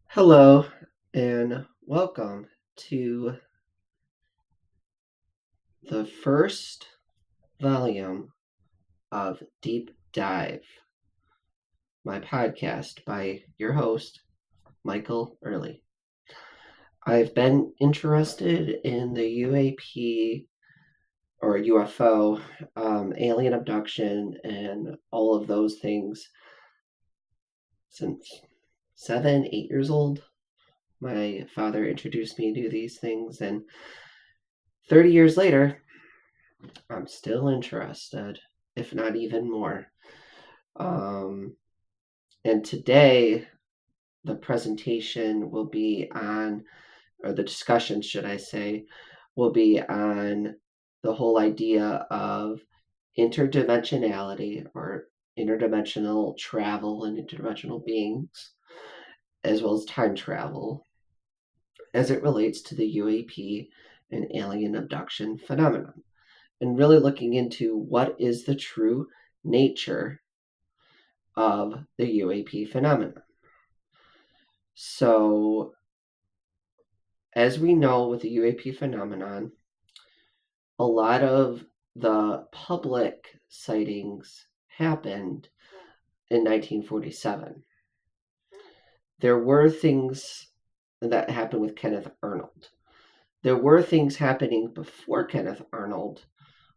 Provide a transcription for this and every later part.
Hello and welcome to the first volume of Deep Dive, my podcast by your host, Michael Early. I've been interested in the UAP or UFO, alien abduction, and all of those things since 7, 8 years old. My father introduced me to these things, and 30 years later, I'm still interested, if not even more. Um, and today, the presentation will be on, or the discussion, should I say, will be on the whole idea of interdimensionality or interdimensional travel and interdimensional beings, as well as time travel, as it relates to the UAP and alien abduction phenomenon. And really looking into what is the true nature of the UAP phenomenon. So, as we know with the UAP phenomenon, a lot of the public sightings happened in 1947. There were things that happened with Kenneth Arnold. There were things happening before Kenneth Arnold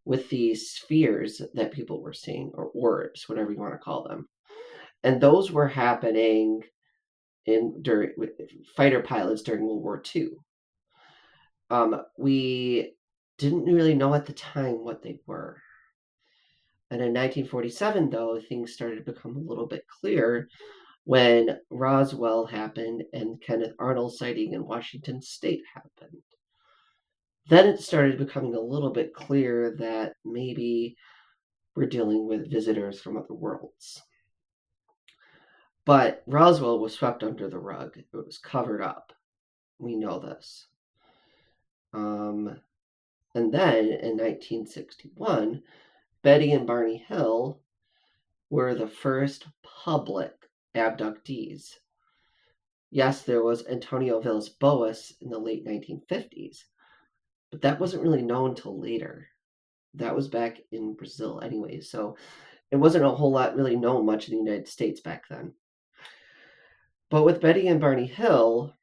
with these spheres that people were seeing, or orbs, whatever you want to call them. And those were happening during fighter pilots during World War II. We didn't really know at the time what they were. And in 1947, though, things started to become a little bit clearer when Roswell happened and Kenneth Arnold sighting in Washington State happened. Then it started becoming a little bit clear that maybe we're dealing with visitors from other worlds. But Roswell was swept under the rug. It was covered up. We know this. And then in 1961, Betty and Barney Hill were the first public abductees. Yes, there was Antonio Villas Boas in the late 1950s, but that wasn't really known till later. That was back in Brazil anyway, so it wasn't a whole lot really known much in the United States back then. But with Betty and Barney Hill,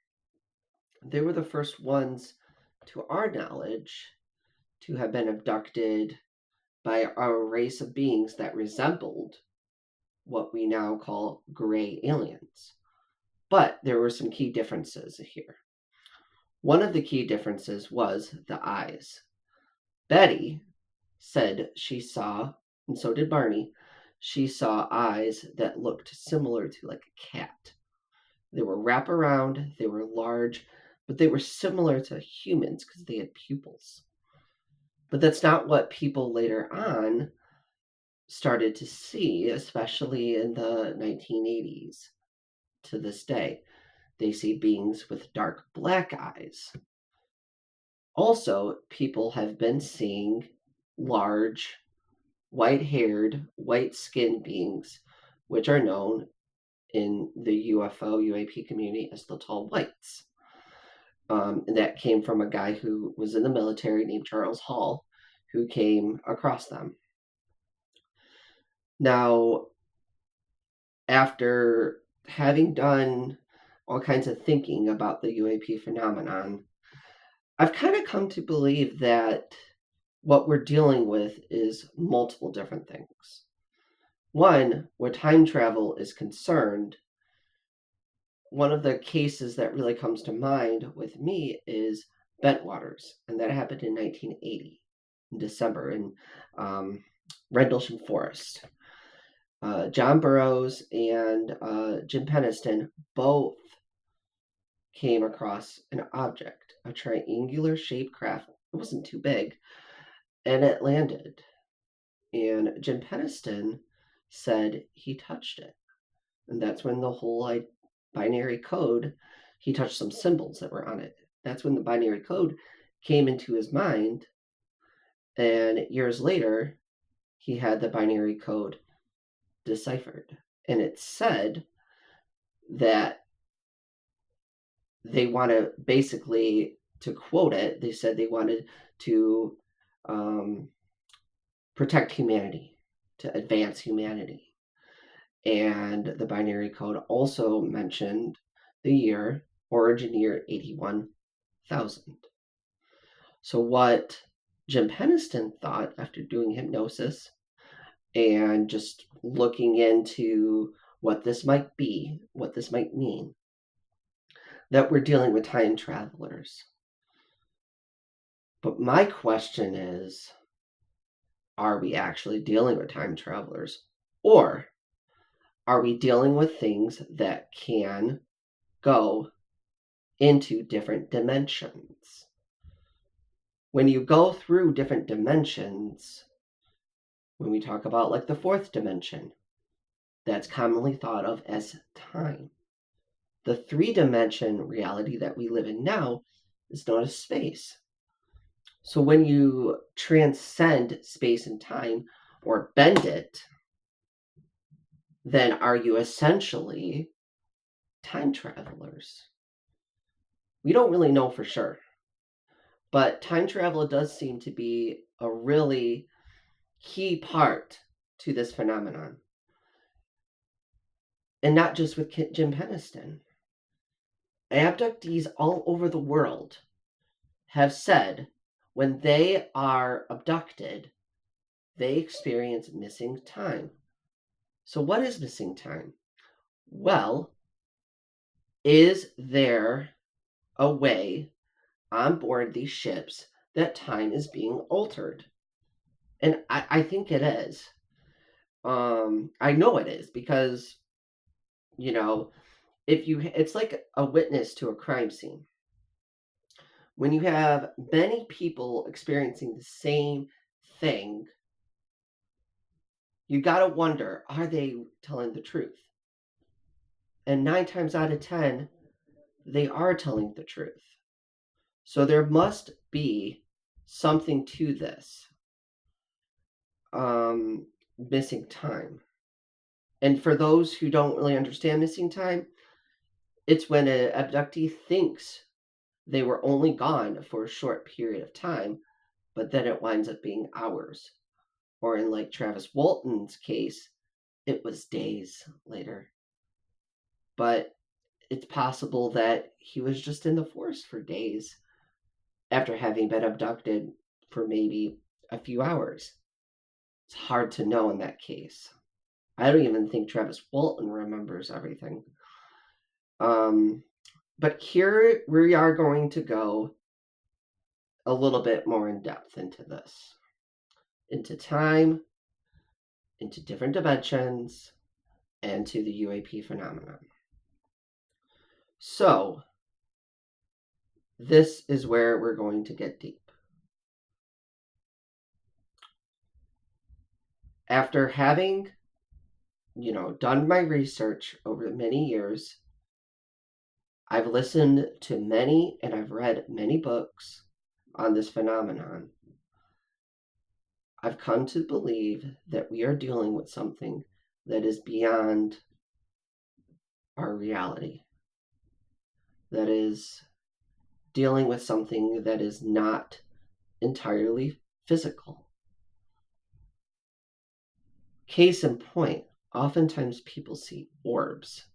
they were the first ones, to our knowledge, to have been abducted by a race of beings that resembled what we now call gray aliens. But there were some key differences here. One of the key differences was the eyes. Betty said she saw, and so did Barney, she saw eyes that looked similar to like a cat. They were wraparound, they were large, but they were similar to humans because they had pupils. But that's not what people later on started to see, especially in the 1980s to this day. They see beings with dark black eyes. Also, people have been seeing large, white haired, white skinned beings, which are known in the UFO UAP community as the tall whites. And that came from a guy who was in the military named Charles Hall, who came across them. Now, after having done all kinds of thinking about the UAP phenomenon, I've kind of come to believe that what we're dealing with is multiple different things. One, where time travel is concerned, one of the cases that really comes to mind with me is Bentwaters, and that happened in 1980, in December, in Rendlesham Forest. John Burroughs and Jim Penniston both came across an object, a triangular shaped craft. It wasn't too big, and it landed. And Jim Penniston said he touched it. And that's when the whole binary code, he touched some symbols that were on it. That's when the binary code came into his mind. And years later, he had the binary code deciphered. And it said that they want to basically, to quote it, they said they wanted to protect humanity, to advance humanity. And the binary code also mentioned the year, origin year 81,000. So, what Jim Penniston thought after doing hypnosis and just looking into what this might be, what this might mean, that we're dealing with time travelers. But my question is, are we actually dealing with time travelers? Or are we dealing with things that can go into different dimensions? When you go through different dimensions, when we talk about like the fourth dimension, that's commonly thought of as time. The three-dimension reality that we live in now is known as space. So when you transcend space and time or bend it, then are you essentially time travelers? We don't really know for sure. But time travel does seem to be a really key part to this phenomenon. And not just with Jim Penniston. Abductees all over the world have said when they are abducted, they experience missing time. So, what is missing time? Well, is there a way on board these ships that time is being altered? And I think it is. I know it is because, you know, it's like a witness to a crime scene. When you have many people experiencing the same thing, you got to wonder, are they telling the truth? And 9 times out of 10, they are telling the truth. So there must be something to this missing time. And for those who don't really understand missing time, it's when an abductee thinks they were only gone for a short period of time, but then it winds up being hours. Or in like Travis Walton's case, it was days later. But it's possible that he was just in the forest for days after having been abducted for maybe a few hours. It's hard to know in that case. I don't even think Travis Walton remembers everything. But here we are going to go a little bit more in depth into this, into time, into different dimensions, and to the UAP phenomenon. So, this is where we're going to get deep. After having, done my research over many years, I've listened to many and I've read many books on this phenomenon. I've come to believe that we are dealing with something that is beyond our reality, that is dealing with something that is not entirely physical. Case in point, oftentimes people see orbs,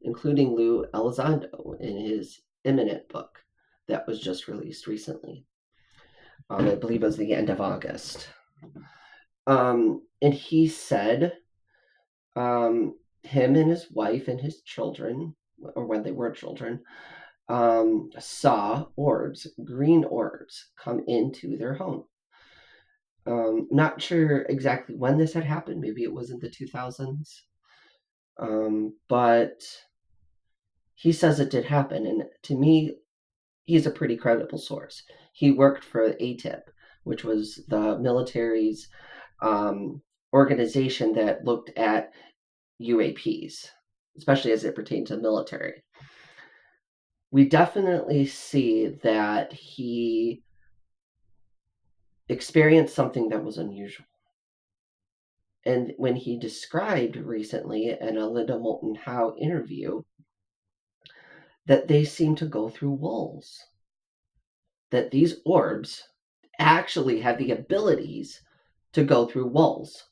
including Lou Elizondo in his Imminent book that was just released recently. I believe it was the end of August. And he said him and his wife and his children, or when they were children, saw orbs, green orbs, come into their home. Not sure exactly when this had happened. Maybe it was in the 2000s. But he says it did happen. And to me, he's a pretty credible source. He worked for ATIP, which was the military's organization that looked at UAPs, especially as it pertained to the military. We definitely see that he experienced something that was unusual. And when he described recently in a Linda Moulton Howe interview that they seem to go through walls, that these orbs actually have the abilities to go through walls.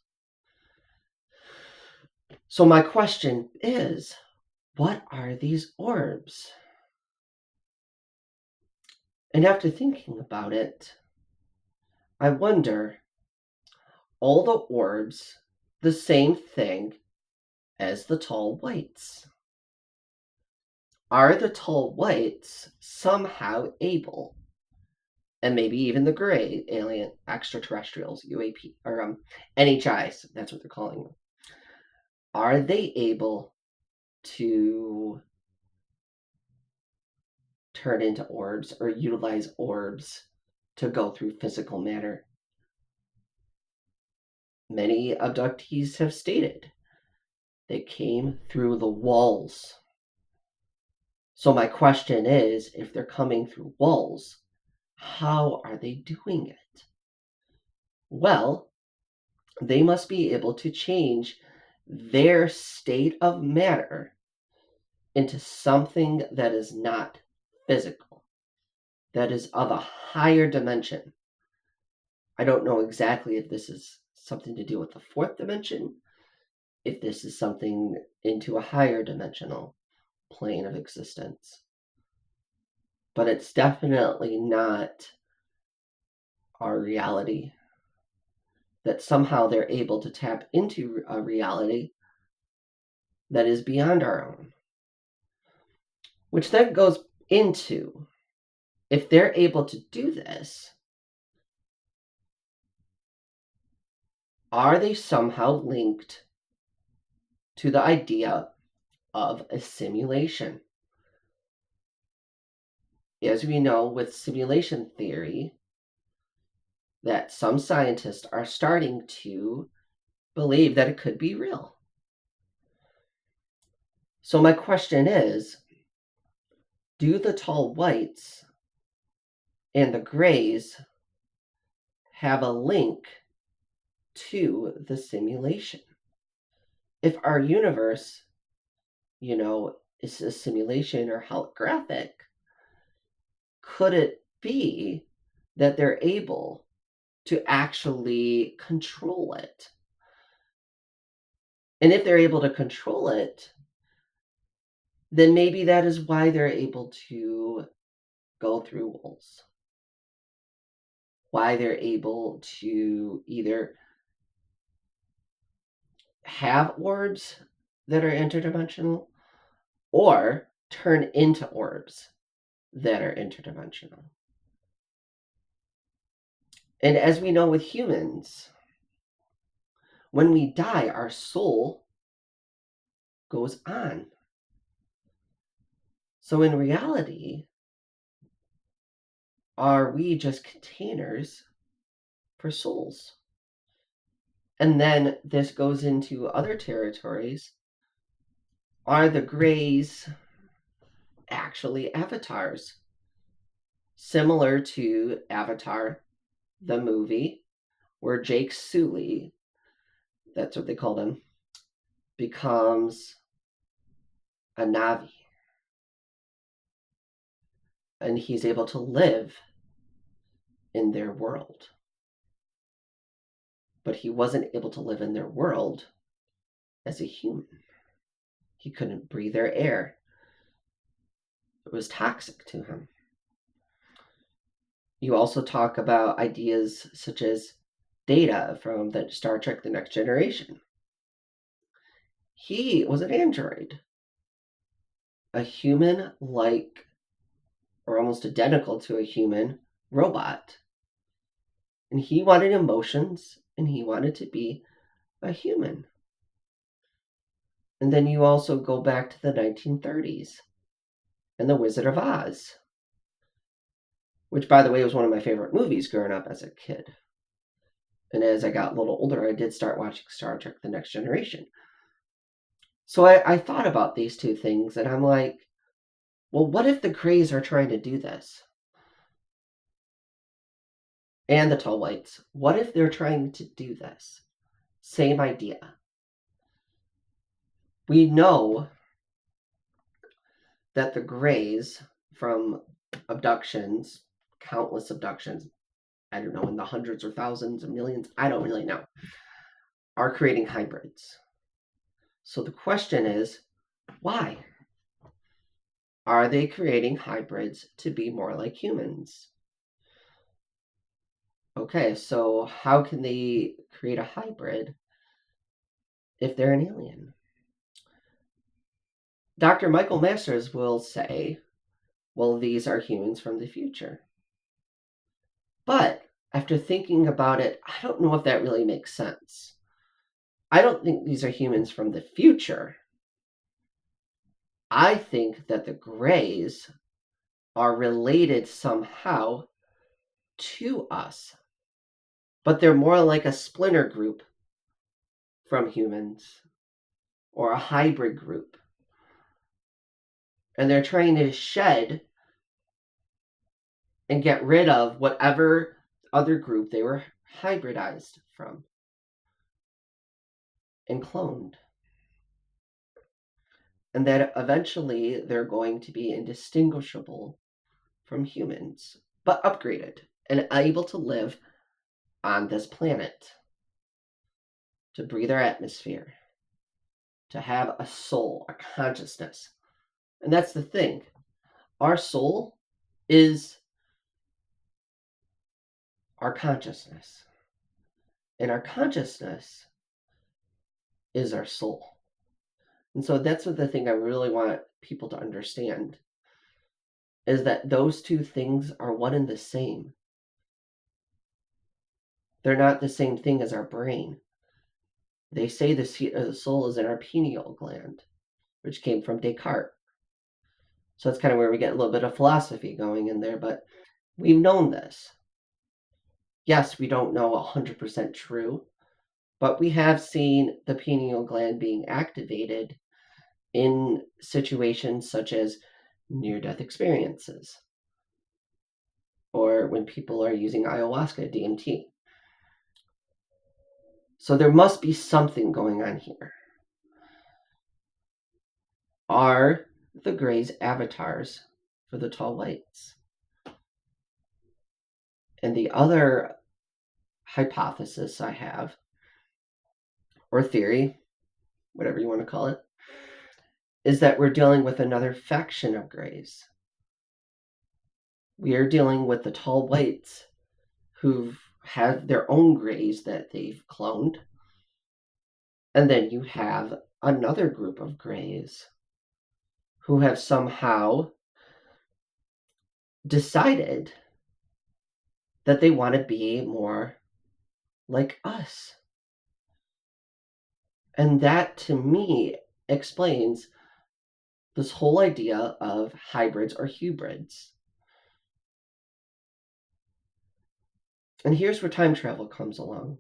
So my question is, what are these orbs? And after thinking about it, I wonder, all the orbs the same thing as the tall whites? Are the tall whites somehow able, and maybe even the gray alien extraterrestrials, UAP, or NHIs, that's what they're calling them, are they able to turn into orbs or utilize orbs to go through physical matter? Many abductees have stated they came through the walls. So my question is, if they're coming through walls, how are they doing it? Well, they must be able to change their state of matter into something that is not physical, that is of a higher dimension. I don't know exactly if this is something to do with the fourth dimension, if this is something into a higher dimensional plane of existence. But it's definitely not our reality. That somehow they're able to tap into a reality that is beyond our own. Which then goes into, if they're able to do this, are they somehow linked to the idea of a simulation? As we know with simulation theory, that some scientists are starting to believe that it could be real. So my question is, do the tall whites and the grays have a link to the simulation? If our universe, is a simulation or holographic, could it be that they're able to actually control it? And if they're able to control it, then maybe that is why they're able to go through walls. Why they're able to either have orbs that are interdimensional or turn into orbs that are interdimensional. And as we know with humans, when we die, our soul goes on. So in reality, are we just containers for souls? And then this goes into other territories. Are the grays actually avatars? Similar to Avatar, the movie, where Jake Sully, that's what they called him, becomes a Navi. And he's able to live in their world. But he wasn't able to live in their world as a human. He couldn't breathe their air. It was toxic to him. You also talk about ideas such as Data from the Star Trek The Next Generation. He was an android, a human-like, or almost identical to a human robot. And he wanted emotions, and he wanted to be a human. And then you also go back to the 1930s and The Wizard of Oz, which, by the way, was one of my favorite movies growing up as a kid. And as I got a little older, I did start watching Star Trek The Next Generation. So I thought about these two things, and I'm like, well, what if the Greys are trying to do this? And the Tall Whites, what if they're trying to do this? Same idea. We know that the Greys from abductions, countless abductions, I don't know, in the hundreds or thousands or millions, I don't really know, are creating hybrids. So the question is, why? Are they creating hybrids to be more like humans? Okay, so how can they create a hybrid if they're an alien? Dr. Michael Masters will say, well, these are humans from the future. But after thinking about it, I don't know if that really makes sense. I don't think these are humans from the future. I think that the Greys are related somehow to us, but they're more like a splinter group from humans or a hybrid group. And they're trying to shed and get rid of whatever other group they were hybridized from and cloned. And that eventually they're going to be indistinguishable from humans, but upgraded and able to live on this planet, to breathe our atmosphere, to have a soul, a consciousness. And that's the thing. Our soul is our consciousness. And our consciousness is our soul. And so that's what the thing I really want people to understand is that those two things are one and the same. They're not the same thing as our brain. They say the soul is in our pineal gland, which came from Descartes. So that's kind of where we get a little bit of philosophy going in there, but we've known this. Yes, we don't know 100% true, but we have seen the pineal gland being activated in situations such as near-death experiences or when people are using ayahuasca, DMT. So there must be something going on here. Are the Greys avatars for the tall whites? And the other hypothesis I have, or theory, whatever you want to call it, is that we're dealing with another faction of Greys. We are dealing with the tall whites who've had their own Greys that they've cloned. And then you have another group of Greys who have somehow decided that they want to be more like us. And that, to me, explains this whole idea of hybrids or hybrids. And here's where time travel comes along.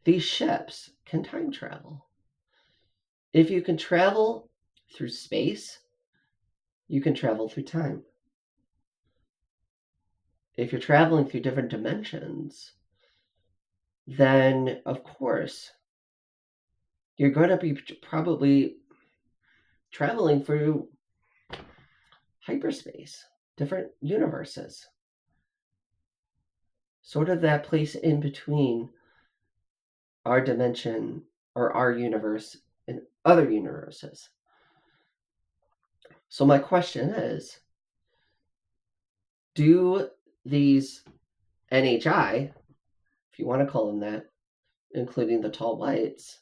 These ships can time travel. If you can travel through space, you can travel through time. If you're traveling through different dimensions, then of course you're going to be probably traveling through hyperspace, different universes. Sort of that place in between our dimension or our universe and other universes. So my question is, do these NHI, if you want to call them that, including the tall whites,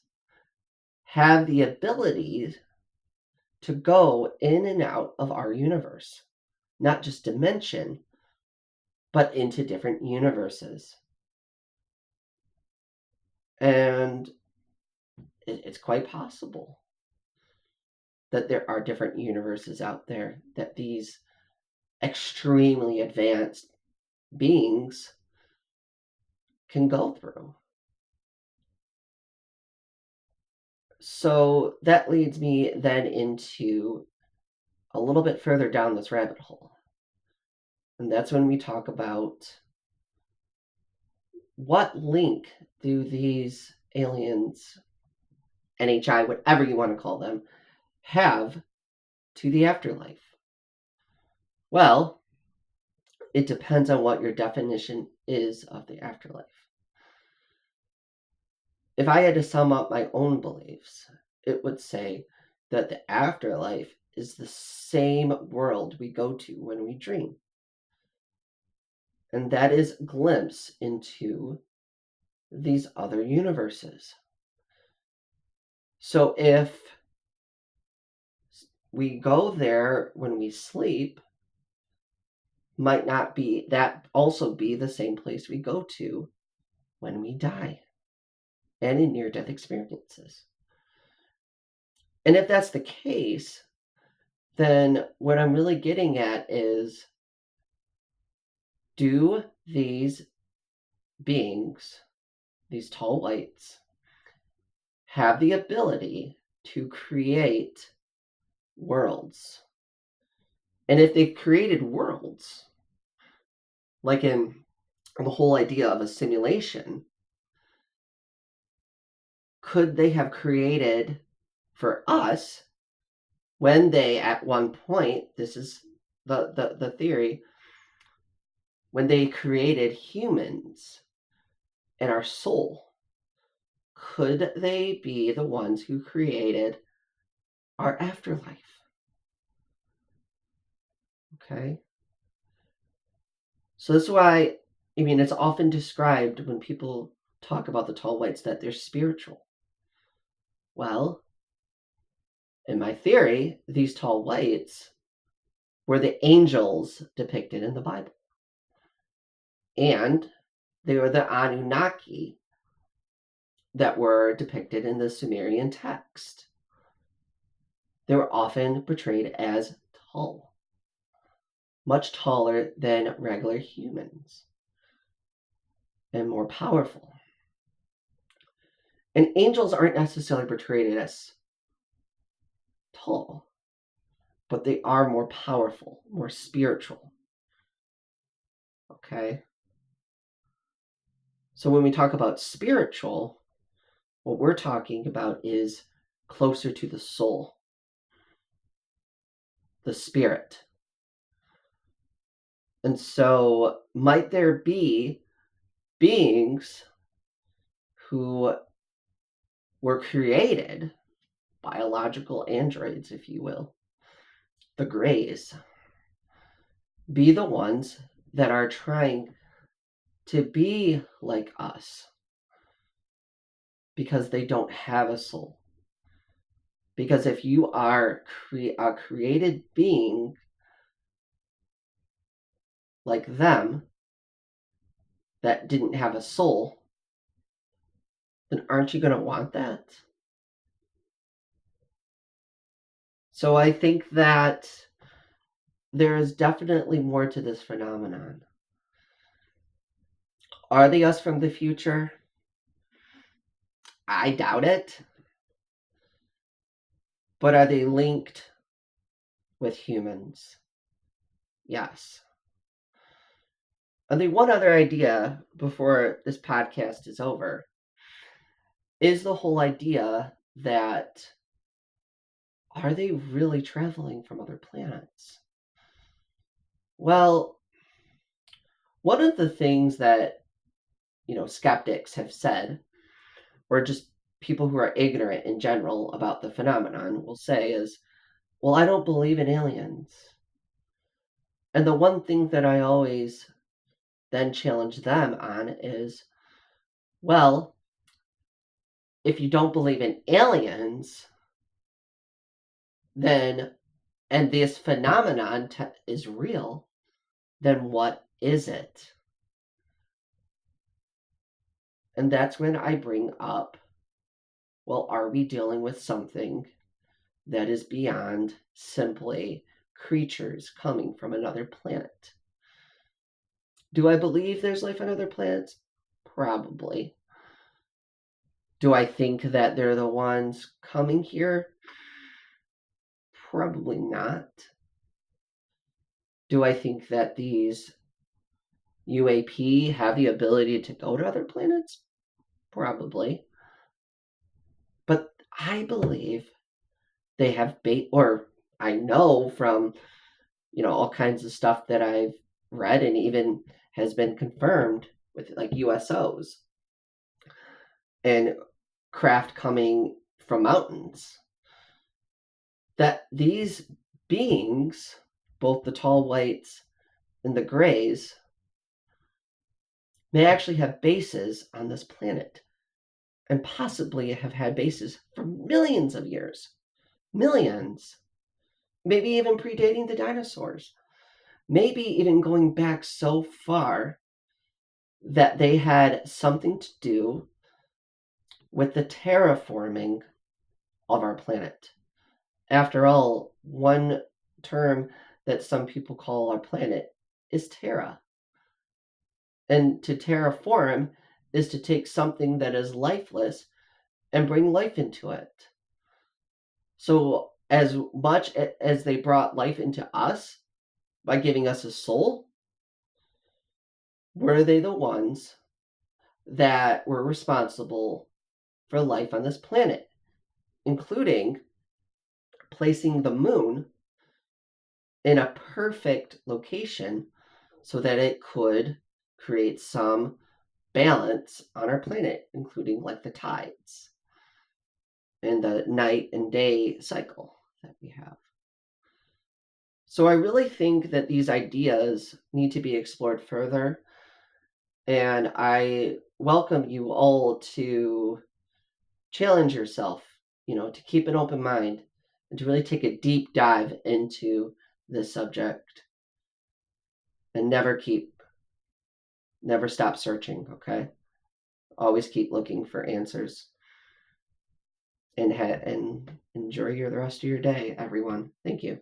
have the ability to go in and out of our universe? Not just dimension, but into different universes. And it's quite possible that there are different universes out there that these extremely advanced beings can go through. So that leads me then into a little bit further down this rabbit hole. And that's when we talk about what link do these aliens, NHI, whatever you want to call them, have to the afterlife? Well, it depends on what your definition is of the afterlife. If I had to sum up my own beliefs, it would say that the afterlife is the same world we go to when we dream. And that is a glimpse into these other universes. So if we go there when we sleep, might not be that also be the same place we go to when we die and in near-death experiences. And if that's the case, then what I'm really getting at is, do these beings, these tall whites, have the ability to create worlds? And if they've created worlds, like in the whole idea of a simulation, could they have created for us when they, at one point, this is the theory, when they created humans and our soul, could they be the ones who created our afterlife? Okay. So this is why, it's often described when people talk about the tall whites that they're spiritual. Well, in my theory, these tall whites were the angels depicted in the Bible. And they were the Anunnaki that were depicted in the Sumerian text. They were often portrayed as tall, much taller than regular humans, and more powerful. And angels aren't necessarily portrayed as tall, but they are more powerful, more spiritual. Okay? So when we talk about spiritual, what we're talking about is closer to the soul, the spirit. And so might there be beings who were created, biological androids, if you will, the Greys, be the ones that are trying to be like us because they don't have a soul? Because if you are a created being like them that didn't have a soul, then aren't you going to want that? So I think that there is definitely more to this phenomenon. Are they us from the future? I doubt it. But are they linked with humans? Yes. And the one other idea before this podcast is over is the whole idea that, are they really traveling from other planets? Well, one of the things that, skeptics have said, or just people who are ignorant in general about the phenomenon will say is, well, I don't believe in aliens. And the one thing that I always then challenge them on is, well, if you don't believe in aliens, then, and this phenomenon is real, then what is it? And that's when I bring up, well, are we dealing with something that is beyond simply creatures coming from another planet? Do I believe there's life on other planets? Probably. Do I think that they're the ones coming here? Probably not. Do I think that these UAP have the ability to go to other planets? Probably. But I believe they have or I know from, all kinds of stuff that I've read and even has been confirmed with like USOs and craft coming from mountains, that these beings, both the tall whites and the grays, may actually have bases on this planet and possibly have had bases for millions of years. Millions. Maybe even predating the dinosaurs. Maybe even going back so far that they had something to do with the terraforming of our planet. After all, one term that some people call our planet is terra. And to terraform is to take something that is lifeless and bring life into it. So, as much as they brought life into us by giving us a soul, were they the ones that were responsible for life on this planet, including placing the moon in a perfect location so that it could create some balance on our planet, including like the tides and the night and day cycle that we have. So I really think that these ideas need to be explored further. And I welcome you all to challenge yourself, to keep an open mind and to really take a deep dive into this subject and never stop searching, okay? Always keep looking for answers and enjoy the rest of your day, everyone. Thank you.